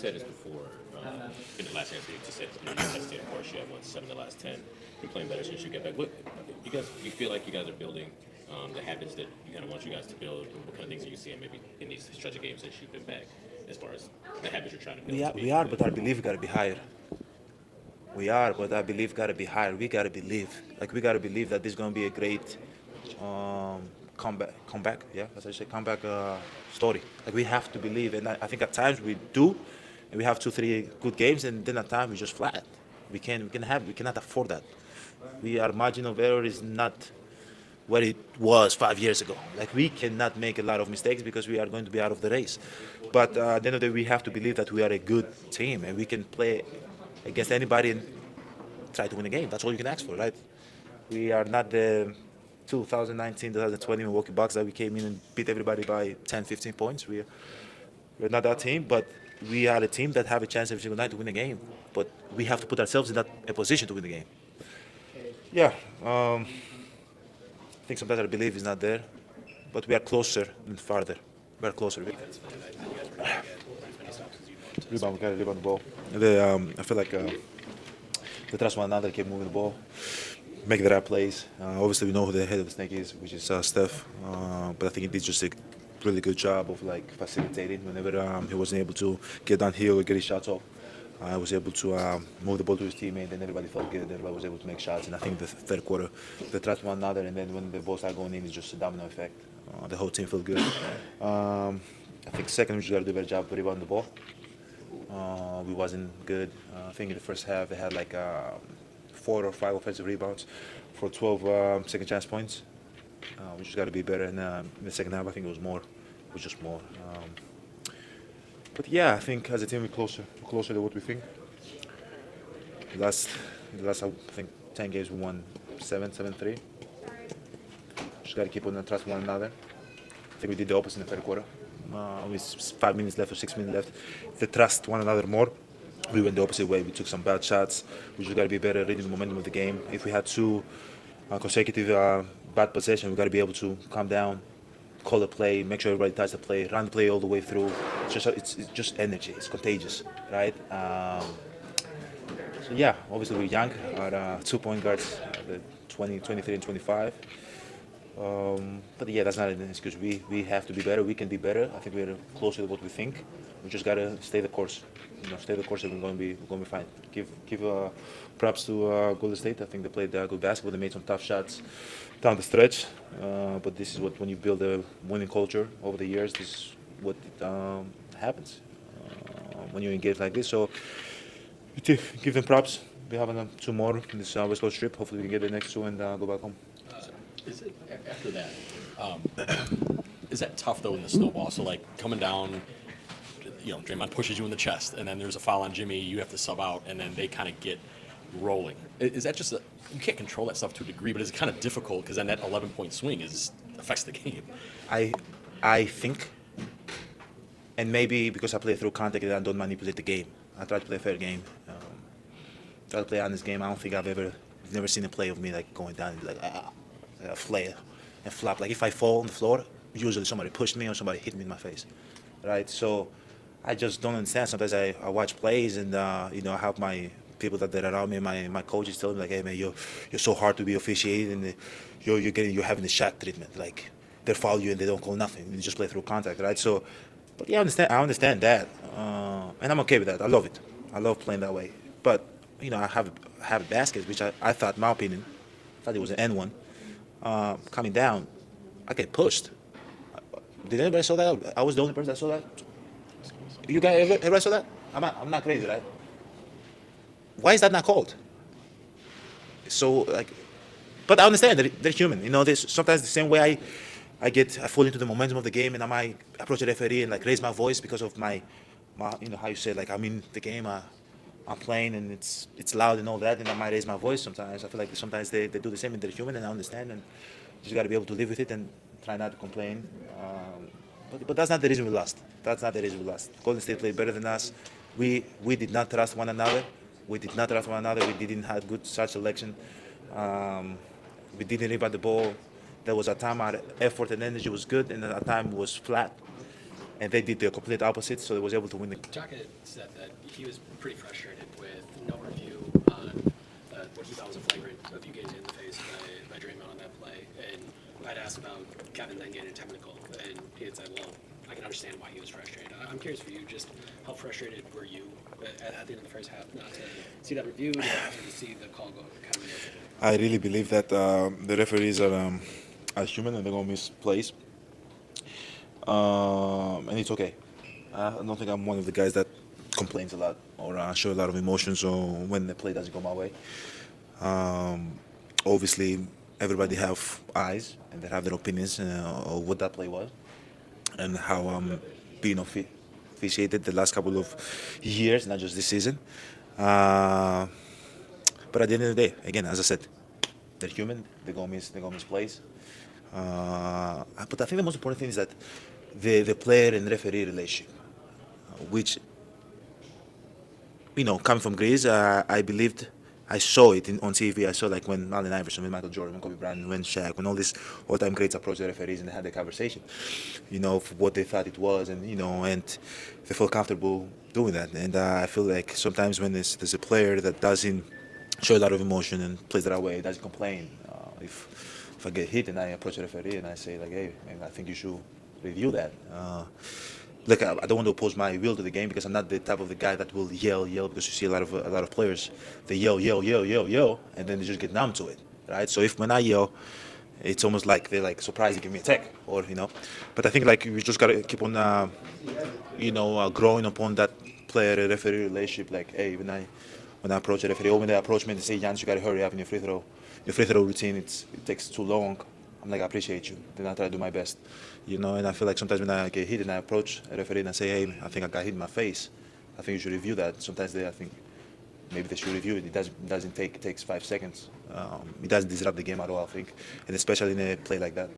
said this before in the last answer. You said you hesitated, of course. You have won 7 of the last 10. You're playing better since you get back. What you feel like you guys are building the habits that you kind of want you guys to build? What kind of things are you seeing maybe in these stretch of games since you've been back, as far as the habits you're trying to build? We are, but our belief got to be higher. We are, but our belief got to be higher. We got to believe. Like, we got to believe that this is going to be a great comeback. Yeah, as I say, comeback story. Like, we have to believe, and I think at times we do, and we have 2-3 good games, and then at times we just flat. We cannot afford that. Our margin of error is not what it was 5 years ago. Like, we cannot make a lot of mistakes because we are going to be out of the race. But at the end of the day, we have to believe that we are a good team and we can play against anybody and try to win a game. That's all you can ask for, right? We are not the 2019, 2020 Milwaukee Bucks that we came in and beat everybody by 10, 15 points. We're not that team, but we are a team that have a chance every single night to win a game. But we have to put ourselves in a position to win the game. Yeah, I think sometimes our belief is not there, but we are closer than farther. We are closer. Rebound, we got to rebound the ball. I feel like they trust one another, keep moving the ball, make the right plays. Obviously, we know who the head of the snake is, which is Steph. But I think he did just a really good job of like facilitating whenever he wasn't able to get downhill or get his shots off. I was able to move the ball to his teammate, and everybody felt good. Everybody was able to make shots. And I think the third quarter, they trust one another, and then when the ball started going in, it's just a domino effect. The whole team felt good. I think second, we just got to do a better job of rebounding the ball. We wasn't good. I think in the first half, they had like 4 or 5 offensive rebounds for 12 second chance points. We just got to be better. And in the second half, I think it was more. It was just more. But yeah, I think as a team, we're closer to what we think. The last, I think, 10 games we won 7-3. Just got to keep on trust one another. I think we did the opposite in the third quarter. With 5 minutes left or 6 minutes left, if they trust one another more, we went the opposite way. We took some bad shots. We just got to be better reading the momentum of the game. If we had 2 consecutive bad possessions, we got to be able to calm down, call the play, make sure everybody touches the play, run the play all the way through. It's just energy. It's contagious, right? So yeah, obviously we're young. Our 2-point guards, the 20, 23, and 25. But yeah, that's not an excuse. We have to be better. We can be better. I think we're closer to what we think. We just gotta stay the course. Stay the course, and we're gonna be fine. Give props to Golden State. I think they played good basketball. They made some tough shots down the stretch. But this is when you build a winning culture over the years. This is what happens when you're in games like this. So give them props. We're having 2 more in this West Coast trip. Hopefully, we can get the next 2 and go back home. Is it after that? Is that tough though in the snowball? So like coming down, Draymond pushes you in the chest, and then there's a foul on Jimmy. You have to sub out, and then they kind of get rolling. Is that just you can't control that stuff to a degree, but it's kind of difficult because then that 11-point swing affects the game. I think, and maybe because I play through contact, I don't manipulate the game. I try to play a fair game. Try to play an honest game. I don't think I've never seen a play of me like going down and be like flare and flop. Like if I fall on the floor, usually somebody pushed me or somebody hit me in my face, right? So I just don't understand. Sometimes I watch plays and I have my people that are around me. My coaches tell me like, hey man, you're so hard to be officiated, and you're having the shot treatment. Like they foul you and they don't call nothing. You just play through contact, right? So, but yeah, I understand that, and I'm okay with that. I love it. I love playing that way. But I have a basket, which I thought, in my opinion, it was an N1. Coming down, I get pushed. Did anybody saw that? I was the only person that saw that. You guys ever saw that? I'm not crazy, right? Why is that not called? So but I understand that they're human. There's sometimes the same way I fall into the momentum of the game, and I might approach the referee and raise my voice because of my how you say I'm in the game. I'm playing and it's loud and all that, and I might raise my voice sometimes. I feel like sometimes they do the same, and they're human, and I understand, and you just got to be able to live with it and try not to complain. But that's not the reason we lost. That's not the reason we lost. Golden State played better than us. We did not trust one another. We didn't have good shot selection. We didn't rebound the ball. There was a time our effort and energy was good, and at a time it was flat. and they did the complete opposite, so they was able to win the. Jaka said that he was pretty frustrated with no review on what he thought was a flagrant a few games in the face by Draymond on that play. And I'd asked about Kevin then getting a technical, and he had said, well, I can understand why he was frustrated. I'm curious for you, just how frustrated were you at the end of the first half not to see that review and to see the call go kind of. I really believe that the referees are human and they're going to miss plays. And it's okay. I don't think I'm one of the guys that complains a lot or show a lot of emotions or when the play doesn't go my way. Obviously, everybody have eyes and they have their opinions of what that play was and how being officiated the last couple of years, not just this season. But at the end of the day, again, as I said, they're human. They're gonna miss plays. But I think the most important thing is that the player and referee relationship, which, coming from Greece, I saw it on TV. I saw like when Allen Iverson, when Michael Jordan, when Kobe Bryant, when Shaq, when all these all-time greats approached the referees and they had the conversation, for what they thought it was, and and they felt comfortable doing that. And I feel like sometimes when there's a player that doesn't show a lot of emotion and plays that way, doesn't complain. If I get hit and I approach the referee and I say like, hey, man, I think you should review that. Look, I don't want to oppose my will to the game because I'm not the type of the guy that will yell because you see a lot of players, they yell, and then they just get numb to it, right? So when I yell, it's almost like they're like surprised they give me a tech, or But I think like we just gotta keep on, growing upon that player-referee relationship. Like, hey, when I approach a referee, or when they approach me and they say, Giannis, you gotta hurry up in your free throw routine. It takes too long. I'm like, I appreciate you. Then I try to do my best, And I feel like sometimes when I get hit and I approach a referee and I say, hey, I think I got hit in my face. I think you should review that. Sometimes I think maybe they should review it. It takes 5 seconds. It doesn't disrupt the game at all, I think, and especially in a play like that.